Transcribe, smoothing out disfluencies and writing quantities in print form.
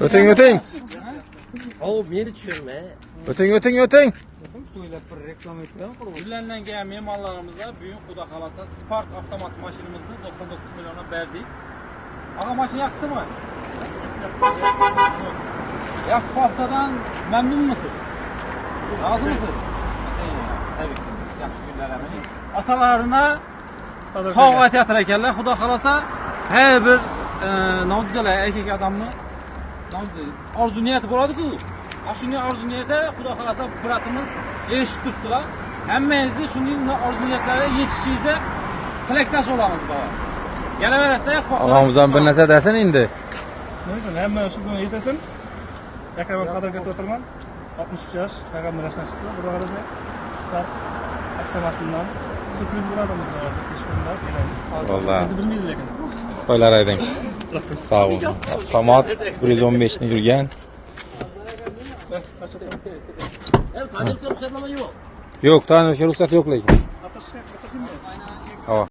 O'ting. O meni tushirma. O'ting. Söylep bir reklam etken kurulur. Yıllardan gelen memarlarımıza bugün Xudo kalasa Spark avtomat maşinimizni 99 milyona verdik. Aga maşin yaktı mı? Yakıp haftadan memnun musunuz? Razı mısınız? Tabii ki. Yaxşı günler emelik. Atalarına sağ teatr ekerler. Xudo kalasa her bir navdidalar erkek adamını arzu niyeti bo'ladi-ku. Shunday arzu niyati Xudo xolasa biratimiz eshitib turibdilar. Hammangizni shunday arzu niyatlariga yetishingizga tilakdosh bo'lamiz baba. Kelaverasizlar. Og'amizdan bir narsa desin endi. Neyse, hamma shu kunga yetasin. Yakama qadrga o'tirman. 63 yosh, raqamni rasmdan chiqdi. Xudo xolasa Spark avtomatidan sürpriz bo'ladi bu xolasa kechqurunlar beramiz. Vallahi. Bizni bilmaydi lekin. Qo'ylar ayting. Sağ olun. Avtomat 115 ni yurgan. Tanrı'ya ruhsatnoma yok. Yo'q, tanishga ruxsat yo'q lekin. Atashga, atashimmi?